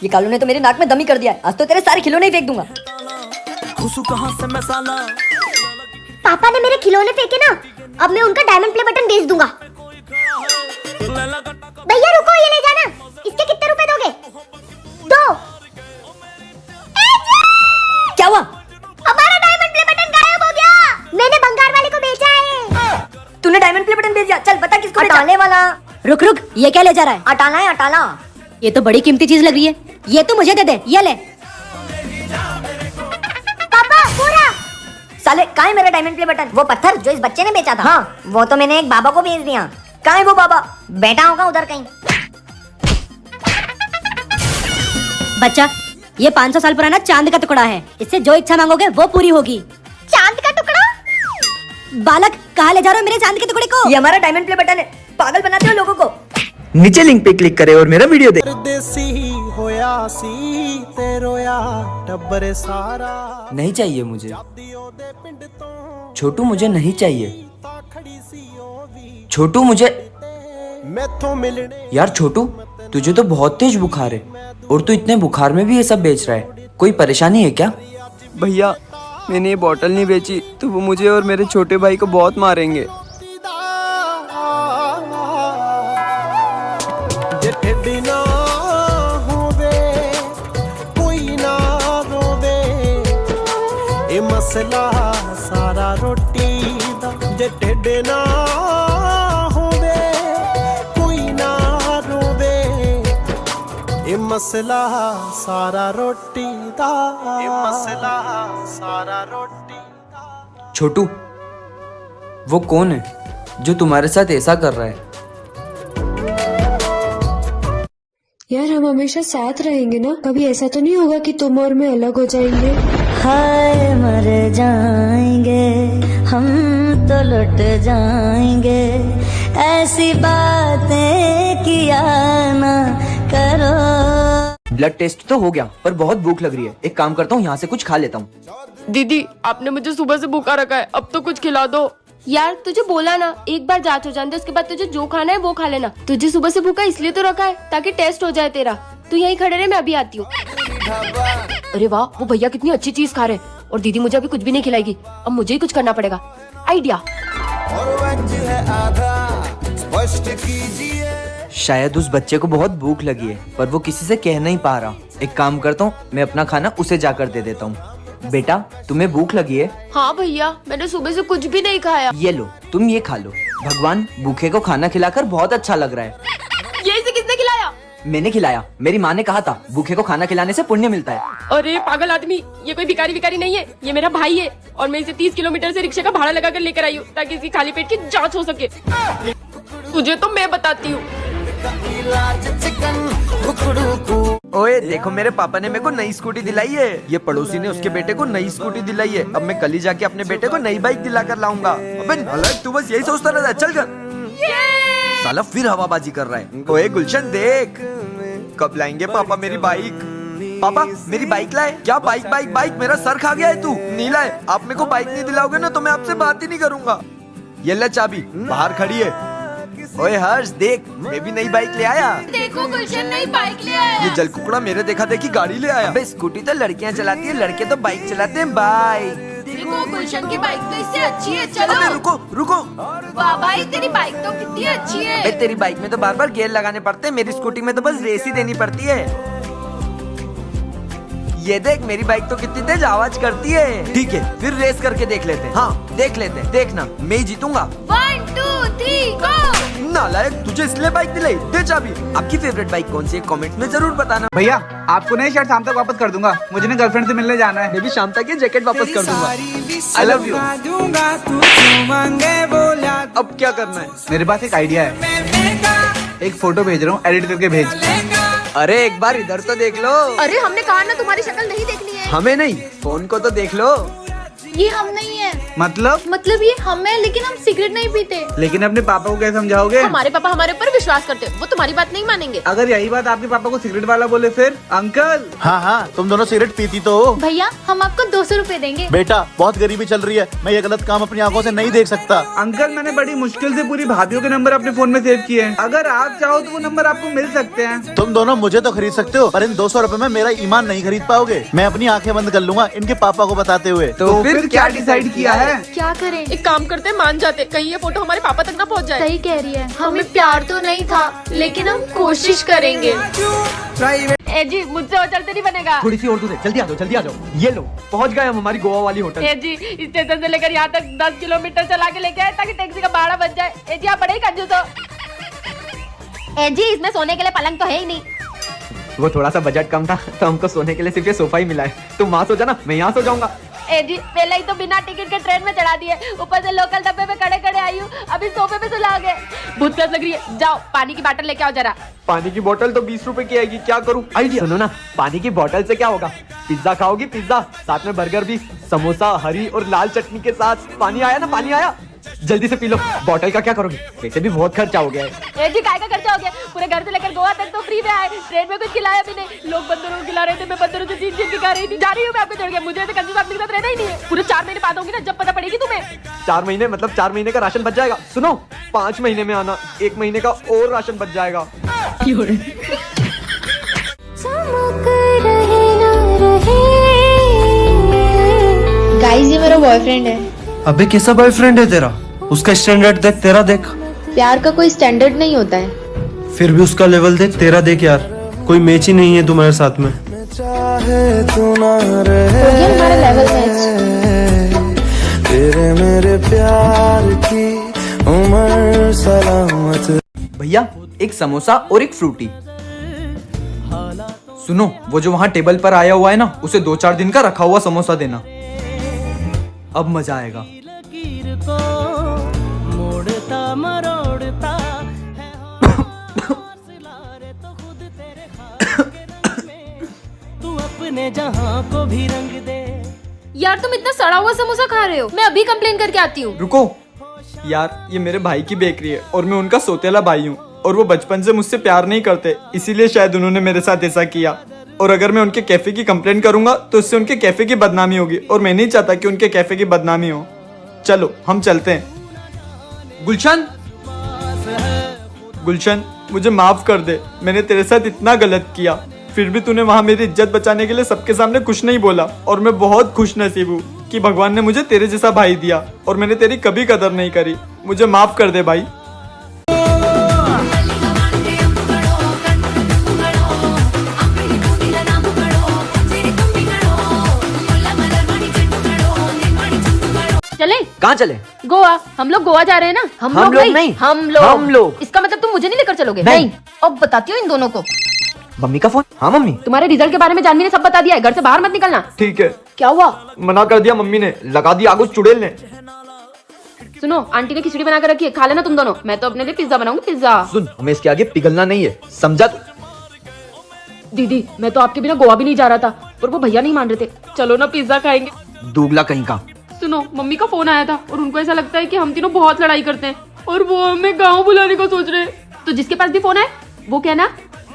ये कालू ने तो मेरे नाक में दम ही कर दिया है। आज तो तेरे सारे खिलौने ही फेंक दूंगा। पापा ने मेरे खिलौने फेंके ना, अब मैं उनका डायमंड प्ले बटन बेच दूंगा। भैया रुको, ये ले जाना। इसके कितने रुपए दोगे? 2। क्या हुआ? हमारा डायमंड प्ले बटन गायब हो गया। मैंने बंगार वाले को बेचा है। तूने डायमंड प्ले बटन बेच दिया? चल बता किसको बेचा? अटाले वाला। रुक रुक, ये क्या ले जा रहा है? अटाला है, अटाला। ये तो बड़ी कीमती चीज लग रही है। ये तो मुझे दे दे, ये ले। पापा पूरा। साले कहाँ है मेरा डायमंड प्ले बटन? वो पत्थर जो इस बच्चे ने बेचा था। हाँ, वो तो मैंने एक बाबा को बेच दिया। कहाँ है वो बाबा? बैठा होगा उधर कहीं। बच्चा, ये 500 साल पुराना चांद का टुकड़ा है। इससे जो इच्छा मांगोगे वो पूरी होगी। चांद का टुकड़ा? बालक, कहाँ ले जा रहे हो मेरे चांद के टुकड़े को? ये हमारा डायमंड प्ले बटन है। पागल बनाते हो लोगों को। नीचे लिंक पे क्लिक करें और मेरा वीडियो देखें। नहीं चाहिए मुझे छोटू, मुझे नहीं चाहिए छोटू, मुझे। यार छोटू, तुझे तो बहुत तेज बुखार है और तू इतने बुखार में भी ये सब बेच रहा है। कोई परेशानी है क्या? भैया, मैंने ये बोतल नहीं बेची तो वो मुझे और मेरे छोटे भाई को बहुत मारेंगे। मसला सारा रोटी दा जे ढिड ना होवे कोई ना रोवे। ये मसला सारा रोटी दा, ये मसला सारा रोटी दा। छोटू, वो कौन है जो तुम्हारे साथ ऐसा कर रहा है? यार हम हमेशा साथ रहेंगे ना, कभी ऐसा तो नहीं होगा कि तुम और मैं अलग हो जाएंगे? हाय मर जाएंगे हम तो लुट जाएंगे, ऐसी बातें किया ना करो। ब्लड टेस्ट तो हो गया पर बहुत भूख लग रही है। एक काम करता हूँ, यहाँ से कुछ खा लेता हूँ। दीदी, आपने मुझे सुबह से भूखा रखा है, अब तो कुछ खिला दो। यार तुझे बोला ना, एक बार जांच हो जाने दे, उसके बाद तुझे जो खाना है वो खा लेना। तुझे सुबह से भूखा इसलिए तो रखा है ताकि टेस्ट हो जाए तेरा। तू यहीं खड़े रहे, मैं अभी आती हूँ। अरे वाह, वो भैया कितनी अच्छी चीज खा रहे और दीदी मुझे अभी कुछ भी नहीं खिलाएगी। अब मुझे ही कुछ करना पड़ेगा। आइडिया। शायद उस बच्चे को बहुत भूख लगी है पर वो किसी से कह नहीं पा रहा। एक काम करता हूँ, मैं अपना खाना उसे जाकर दे देता हूँ। बेटा, तुम्हें भूख लगी है? हाँ भैया, मैंने सुबह से कुछ भी नहीं खाया। ये लो, तुम ये खा लो। भगवान, भूखे को खाना खिलाकर बहुत अच्छा लग रहा है। ये इसे किसने खिलाया? मैंने खिलाया। मेरी माँ ने कहा था भूखे को खाना खिलाने से पुण्य मिलता है। अरे पागल आदमी, ये कोई भिखारी विकारी नहीं है, ये मेरा भाई है और मैं इसे 30 किलोमीटर से रिक्शे का भाड़ा लगाकर लेकर आई हूँ ताकि इसकी खाली पेट की जांच हो सके। तुझे तो मैं बताती हूँ। ओए देखो, मेरे पापा ने मेरे को नई स्कूटी दिलाई है। ये पड़ोसी ने उसके बेटे को नई स्कूटी दिलाई है। अब मैं कल ही जाके अपने बेटे को नई बाइक दिलाकर लाऊंगा। अबे नालायक, तू बस यही सोचता रहता है। चल कर। साला फिर हवाबाजी कर रहा है। ओए गुलशन, देख कब लाएंगे पापा मेरी बाइक। पापा मेरी बाइक लाए। क्या बाइक बाइक बाइक, मेरा सर खा गया है तू। नहीं लाए? आप मेरे को बाइक नहीं दिलाओगे ना तो मैं आपसे बात ही नहीं करूंगा। ये ले चाबी, बाहर खड़ी है। ओए हर्ष, देख मैं भी नई बाइक ले आया। देखो गुलशन नई बाइक ले आया। ये जलकुकड़ा मेरे देखा देखी गाड़ी ले आया। अबे स्कूटी तो लड़कियां चलाती है, लड़के तो बाइक चलाते हैं। बाइक देखो गुलशन की बाइक तो इससे अच्छी है। चलो। अबे रुको रुको। वाह भाई, तेरी बाइक तो कितनी अच्छी है। अबे तेरी बाइक में तो बार बार गियर लगाने पड़ते हैं, मेरी स्कूटी में तो बस रेस ही देनी पड़ती है। ये देख, मेरी बाइक तो कितनी तेज आवाज करती है। ठीक है, फिर रेस करके देख लेते हैं। हाँ देख लेते हैं, देखना मैं ही जीतूंगा। 1 2 3 गो। नालायक, तुझे इसलिए बाइक दिलाई, दे चाबी। आपकी फेवरेट बाइक कौन सी है कमेंट में जरूर बताना। भैया, आपको नहीं शर्ट शाम तक वापस कर दूंगा। मुझे ना गर्लफ्रेंड से मिलने जाना है। मैं भी शाम तक ये जैकेट वापस कर दूंगा। I love you. अब क्या करना है? मेरे पास एक आइडिया है। एक फोटो भेज रहा हूँ, एडिट करके भेज। अरे एक बार इधर तो देख लो। अरे हमने कहा ना तुम्हारी शक्ल नहीं देखनी है। हमें नहीं, फोन को तो देख लो। ये हम नहीं है। मतलब ये हम हैं लेकिन हम सिगरेट नहीं पीते। लेकिन अपने पापा को कैसे समझाओगे? हमारे पापा हमारे ऊपर विश्वास करते हैं, वो तुम्हारी बात नहीं मानेंगे। अगर यही बात आपके पापा को सिगरेट वाला बोले फिर? अंकल हाँ हाँ, तुम दोनों सिगरेट पीती तो हो। भैया हम आपको 200 रुपए देंगे। बेटा बहुत गरीबी चल रही है, मैं ये गलत काम अपनी आंखों से नहीं देख सकता। अंकल मैंने बड़ी मुश्किल से पूरी भाभीियों के नंबर अपने फोन में सेव किए हैं। अगर आप चाहो तो वो नंबर आपको मिल सकते हैं। तुम दोनों मुझे तो खरीद सकते हो, पर इन 200 रुपए में मेरा ईमान नहीं खरीद पाओगे। मैं अपनी आंखें बंद कर लूंगा इनके पापा को बताते हुए। तो फिर क्या डिसाइड किया है? क्या करें? एक काम करते, मान जाते, कहीं ये फोटो हमारे पापा तक ना पहुंच जाए। सही कह रही है, हमें प्यार तो नहीं था लेकिन हम कोशिश करेंगे। ए जी, मुझसे और चलते नहीं बनेगा। थोड़ी सी और दूर है, जल्दी आ जाओ जल्दी आ जाओ। ये लो पहुंच गए हम हमारी गोवा वाली होटल। ए जी, स्टेशन से लेकर यहाँ तक 10 किलोमीटर चला के लेके आए ताकि टैक्सी का भाड़ा बच जाए। ए जी, आप बड़े ही कंजूस हो। ए जी, इसमें सोने के लिए पलंग तो है ही नहीं। वो थोड़ा सा बजट कम था तो हमको सोने के लिए सिर्फ ये सोफा ही मिला है। तुम वहाँ सो जाना, मैं यहाँ सो जाऊंगा। ए जी, पहले ही तो बिना टिकट के ट्रेन में चढ़ा दिए, ऊपर से लोकल डब्बे में खड़े खड़े आई हूँ, अभी सोफे पे सुला गए। भूत प्यास लग रही है, जाओ पानी की बोतल लेके आओ जरा। पानी की बोतल तो 20 रुपए की आएगी, क्या करूँ? आइडिया सुनो ना, पानी की बोतल से क्या होगा? पिज्जा खाओगी? पिज्जा साथ में बर्गर भी, समोसा हरी और लाल चटनी के साथ। पानी आया ना, पानी आया, जल्दी से पी लो। बोतल का क्या करोगे? वैसे भी बहुत खर्चा हो गया है। ए जी, काय का खर्चा हो गया? पूरे घर से लेकर गोवा तक तो फ्री में आए, ट्रेन में कुछ खिलाया भी नहीं। लोग बंदरों को खिला रहे थे, मैं बंदरों से चीन चीन के खा रही थी। जा रही हूँ मैं आपको छोड़ के, मुझे ऐसे कंजूस आदमी के साथ रहना ही नहीं है। पूरे 4 महीने बाद होंगी ना, जब पता पड़ेगी तुम्हें। 4 महीने मतलब 4 महीने का राशन बच जाएगा। सुनो, 5 महीने में आना, 1 महीने का और राशन बच जाएगा। गाइस, ये मेरा बॉयफ्रेंड है। अबे कैसा बॉयफ्रेंड है तेरा? उसका स्टैंडर्ड देख, तेरा देख। प्यार का कोई स्टैंडर्ड नहीं होता है। फिर भी उसका लेवल देख, तेरा देख यार। कोई मैच ही नहीं है तुम्हारे साथ में। ये हमारा लेवल मैच। तेरे मेरे प्यार की उम्र सलामत। भैया एक समोसा और एक फ्रूटी। सुनो, वो जो वहाँ टेबल पर आया हुआ है ना, उसे 2-4 दिन का रखा हुआ समोसा देना। अब मजा आएगा। तू अपने जहां को भी रंग दे। यार, तुम इतना सड़ा हुआ समोसा खा रहे हो, मैं अभी कंप्लेन करके आती हूँ। रुको यार, ये मेरे भाई की बेकरी है और मैं उनका सौतेला भाई हूँ, और वो बचपन से मुझसे प्यार नहीं करते, इसीलिए शायद उन्होंने मेरे साथ ऐसा किया। और अगर मैं उनके कैफे की कंप्लेंट करूंगा तो इससे उनके कैफे की बदनामी होगी, और मैं नहीं चाहता कि उनके कैफे की बदनामी हो। चलो हम चलते हैं। गुलशन, गुलशन मुझे माफ कर दे, मैंने तेरे साथ इतना गलत किया, फिर भी तूने वहां मेरी इज्जत बचाने के लिए सबके सामने कुछ नहीं बोला, और मैं बहुत खुश नसीब हूँ कि भगवान ने मुझे तेरे जैसा भाई दिया, और मैंने तेरी कभी कदर नहीं करी। मुझे माफ कर दे भाई। चले? कहाँ चले? गोवा। हम लोग गोवा जा रहे हैं ना। हम लोग नहीं, हम लोग। इसका मतलब तुम मुझे नहीं लेकर चलोगे? नहीं। अब बताती हूँ इन दोनों को। मम्मी का फोन। हाँ मम्मी। तुम्हारे रिजल्ट के बारे में जानवी ने सब बता दिया है, घर से बाहर मत निकलना। ठीक है। क्या हुआ? मना कर दिया मम्मी ने, लगा दिया आग उस चुड़ैल ने। सुनो, आंटी ने खिचड़ी बना कर रखी है, खा लेना तुम दोनों। मैं तो अपने लिए पिज्जा बनाऊंगी, पिज्जा। सुन, हमें इसके आगे पिघलना नहीं है, समझा तू? दीदी, मैं तो आपके बिना गोवा भी नहीं जा रहा था, पर वो भैया नहीं मान रहे थे। चलो ना, पिज्जा खाएंगे। दूगला कहीं का। सुनो, मम्मी का फोन आया था और उनको ऐसा लगता है कि हम तीनों बहुत लड़ाई करते हैं और वो हमें गाँव बुलाने को सोच रहे हैं। तो जिसके पास भी फोन है वो कहना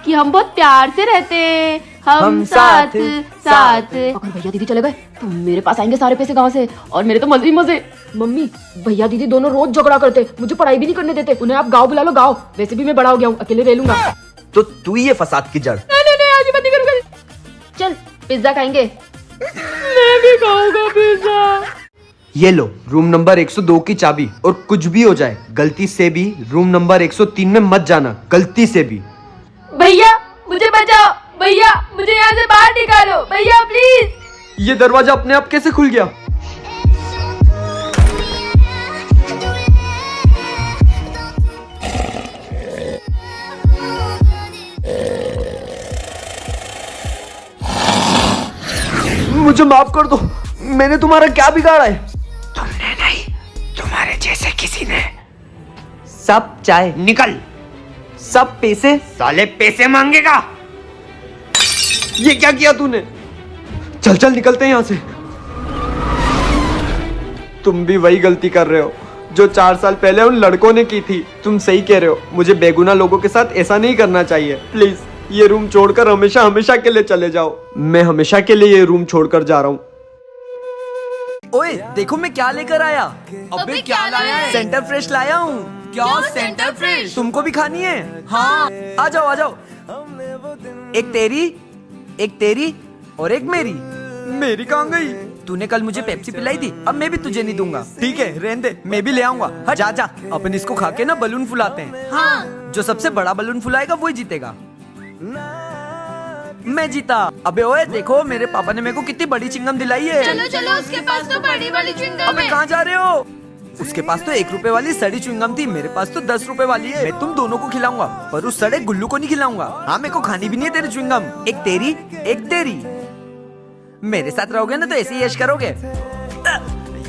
कि हम बहुत प्यार से रहते हैं, हम साथ साथ। अगर भैया दीदी चले गए तो मेरे पास आएंगे सारे पैसे गाँव से, और मेरे तो मजे ही मजे। मम्मी, भैया दीदी दोनों रोज झगड़ा करते, मुझे पढ़ाई भी नहीं करने देते। उन्हें आप गाँव बुला लो, गाँव। वैसे भी मैं बड़ा हो गया हूँ, अकेले रह लूंगा। तो तू ही है फसाद की जड़। नहीं, आज ही बात नहीं करूंगा। चल पिज्जा खाएंगे। मैं भी खाऊंगा पिज्जा। ये लो रूम नंबर 102 की चाबी, और कुछ भी हो जाए गलती से भी रूम नंबर 103 में मत जाना, गलती से भी। भैया मुझे बचाओ, भैया मुझे यहाँ से बाहर निकालो, भैया प्लीज। ये दरवाजा अपने आप कैसे खुल गया? मुझे माफ कर दो, मैंने तुम्हारा क्या बिगाड़ा है? तुमने नहीं, तुम्हारे जैसे किसी ने। सब चाय निकल, सब पैसे। साले पैसे मांगेगा? ये क्या किया तूने? चल चल निकलते हैं यहाँ से। तुम भी वही गलती कर रहे हो जो 4 साल पहले उन लड़कों ने की थी। तुम सही कह रहे हो, मुझे बेगुनाह लोगों के साथ ऐसा नहीं करना चाहिए। प्लीज ये रूम छोड़कर हमेशा हमेशा के लिए चले जाओ। मैं हमेशा के लिए ये रूम छोड़कर जा रहा हूँ। ओए देखो मैं क्या लेकर आया। अबे क्या लाया है? सेंटर फ्रेश लाया हूँ। क्या सेंटर फ्रेश? तुमको भी खानी है? हाँ आ जाओ आ जाओ। एक तेरी और एक मेरी। मेरी कहाँ गई? तूने कल मुझे पेप्सी पिलाई थी, अब मैं भी तुझे नहीं दूंगा। ठीक है रहने दे, मैं भी ले आऊंगा। हाँ जा जा, अपन इसको खा के ना बलून फुलाते हैं। हाँ। जो सबसे बड़ा बलून फुलाएगा वही जीतेगा। मैं जीता। अबे ओए देखो मेरे पापा ने मेरे को कितनी बड़ी चिंगम दिलाई है। चलो चलो, उसके पास तो बड़ी वाली च्युइंगम अबे है। कहाँ जा रहे हो? उसके पास तो 1 रुपए वाली सड़ी च्युइंगम थी, मेरे पास तो 10 रुपए वाली है। मैं तुम दोनों को खिलाऊंगा, पर उस सड़े गुल्लू को नहीं खिलाऊंगा। हाँ मेरे को खानी भी नहीं है तेरी च्युइंगम। एक तेरी। मेरे साथ रहोगे ना तो ऐसे ही यश करोगे।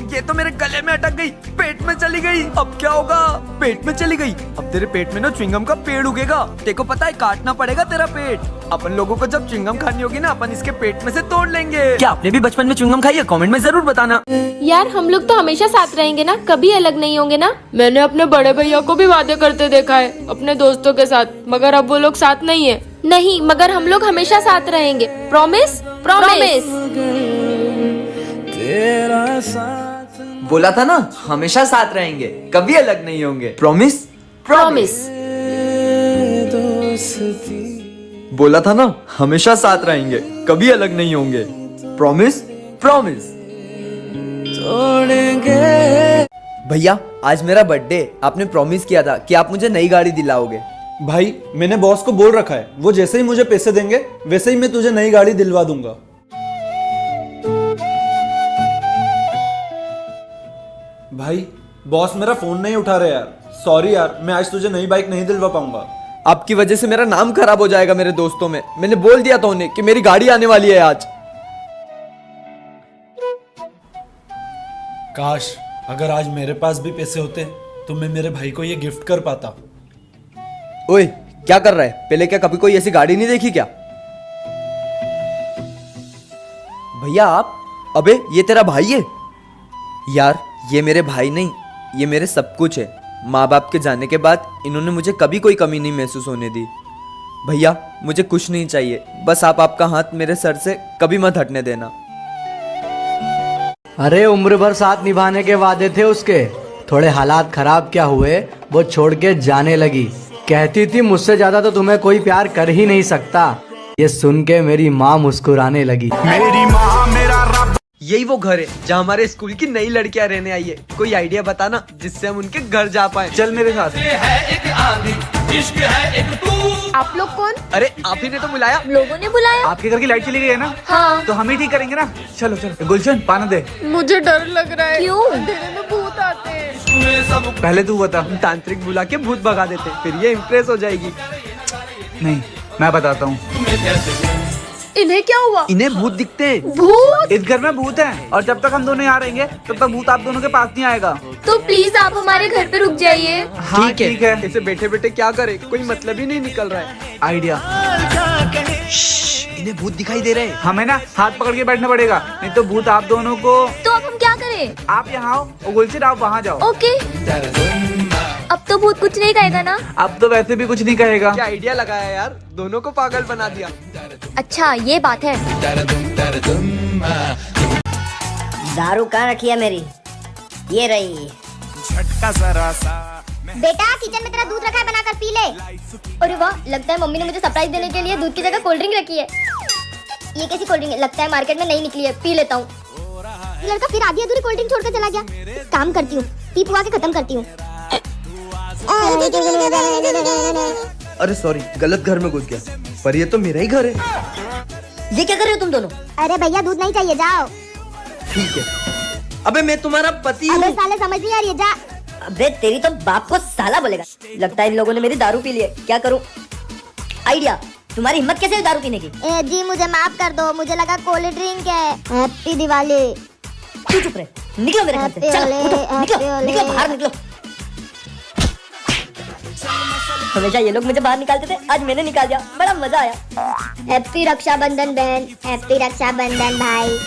ये तो मेरे गले में अटक गई, पेट में चली गई। अब क्या होगा? पेट में चली गई। अब तेरे पेट में ना च्युइंगम का पेड़ उगेगा। तेको पता है काटना पड़ेगा तेरा पेट। अपन लोगों को जब च्युइंगम खानी होगी ना, अपन इसके पेट में से तोड़ लेंगे। क्या आपने भी बचपन में च्युइंगम खाई है? कमेंट में जरूर बताना। यार हम लोग तो हमेशा साथ रहेंगे ना, कभी अलग नहीं होंगे ना। मैंने अपने बड़े भैया को भी वादे करते देखा है अपने दोस्तों के साथ, मगर अब वो लोग साथ नहीं है। नहीं, मगर हम लोग हमेशा साथ रहेंगे। प्रॉमिस? प्रॉमिस। बोला था ना हमेशा साथ रहेंगे, कभी अलग नहीं होंगे। प्रॉमिस? प्रॉमिस। बोला था ना हमेशा साथ रहेंगे, कभी अलग नहीं होंगे। प्रॉमिस? प्रॉमिस। भैया आज मेरा बर्थडे, आपने प्रॉमिस किया था कि आप मुझे नई गाड़ी दिलाओगे। भाई मैंने बॉस को बोल रखा है, वो जैसे ही मुझे पैसे देंगे वैसे ही मैं तुझे नई गाड़ी दिलवा दूंगा। भाई बॉस मेरा फोन नहीं उठा रहे यार। सॉरी यार, मैं आज तुझे नई बाइक नहीं दिलवा पाऊंगा। आपकी वजह से मेरा नाम खराब हो जाएगा मेरे दोस्तों में। मैंने बोल दिया था उन्हें कि मेरी गाड़ी आने वाली है आज। काश अगर आज मेरे पास भी पैसे होते तो मैं मेरे भाई को ये गिफ्ट कर पाता। ओए क्या कर रहा है? पहले क्या कभी कोई ऐसी गाड़ी नहीं देखी क्या? भैया आप? अबे ये तेरा भाई है? यार ये मेरे भाई नहीं, ये मेरे सब कुछ है। माँ बाप के जाने के बाद इन्होंने मुझे कभी कोई कमी नहीं महसूस होने दी। भैया मुझे कुछ नहीं चाहिए, बस आप आपका हाथ मेरे सर से कभी मत हटने देना। अरे उम्र भर साथ निभाने के वादे थे उसके, थोड़े हालात खराब क्या हुए, वो छोड़ के जाने लगी। कहती थी मुझसे ज्यादा तो तुम्हें कोई प्यार कर ही नहीं सकता। ये सुन के मेरी माँ मुस्कुराने लगी। मेरी माँ मेरा रब। यही वो घर है जहाँ हमारे स्कूल की नई लड़कियाँ रहने आई है। कोई आइडिया बताना जिससे हम उनके घर जा पाए। चल मेरे साथ। आप लोग कौन? अरे आप ही ने तो बुलाया। लोगों ने बुलाया? आपके घर की लाइट चली गई है ना? हाँ। तो हम ही ठीक करेंगे ना। चलो चलो गुलशन पाना दे। मुझे डर लग रहा है। क्यों? अंधेरे में भूत आते हैं। पहले तू बता। हम तांत्रिक बुला के भूत भगा देते, फिर ये इम्प्रेस हो जाएगी। नहीं मैं बताता हूँ। इन्हें क्या हुआ? इन्हें भूत दिखते हैं। भूत? इस घर में भूत है और जब तक हम दोनों यहाँ रहेंगे तब तक भूत आप दोनों के पास नहीं आएगा। तो प्लीज आप हमारे घर पे रुक जाइए। हाँ ठीक है। इसे बैठे बैठे क्या करे, कोई मतलब ही नहीं निकल रहा है। आइडिया। इन्हें भूत दिखाई दे रहे हैं। हमें ना हाथ पकड़ के बैठना पड़ेगा, नहीं तो भूत आप दोनों को। तो अब हम क्या करें? आप यहाँ आओ और गुलशन आप वहाँ जाओ। ओके। अब तो भूत कुछ नहीं कहेगा ना? अब तो वैसे भी कुछ नहीं कहेगा। क्या आइडिया लगाया यार, दोनों को पागल बना दिया। अच्छा ये बात है। दारू कहाँ रखी है मेरी? ये रही। बेटा किचन में तेरा दूध रखा है, बनाकर पी ले। अरे वाह, लगता है मम्मी ने मुझे सरप्राइज देने के लिए दूध की जगह कोल्ड ड्रिंक रखी है। ये कैसी कोल्ड ड्रिंक है? लगता है मार्केट में नहीं निकली है, पी लेता हूँ। लड़का फिर आधी अधूरी कोल्ड ड्रिंक छोड़कर चला गया। काम करती हूँ, पी पुआ के खत्म करती हूँ। अरे सॉरी, गलत घर में घुस गया, पर ये तो मेरा ही घर है। ये क्या कर रहे हो तुम दोनों? अरे भैया दूध नहीं चाहिए, जाओ। ठीक है। अबे मैं तुम्हारा पति हूँ। अबे साले समझ नहीं आ रही है, जा। अबे तेरी तो बाप को साला बोलेगा। लगता है इन लोगों ने मेरी दारू पी ली है। क्या करूं? आइडिया। तुम्हारी हिम्मत कैसे हुई दारू पीने की? जी मुझे माफ कर दो, मुझे लगा कोल्ड ड्रिंक है। हैप्पी दिवाली। तू चुप रहे, निकलो मेरे घर से। चलो उठो, निकलो निकलो बाहर निकलो। हमेशा ये लोग मुझे बाहर निकालते थे, आज मैंने निकाल दिया, बड़ा मजा आया। हैप्पी रक्षाबंधन बहन। हैप्पी रक्षाबंधन भाई।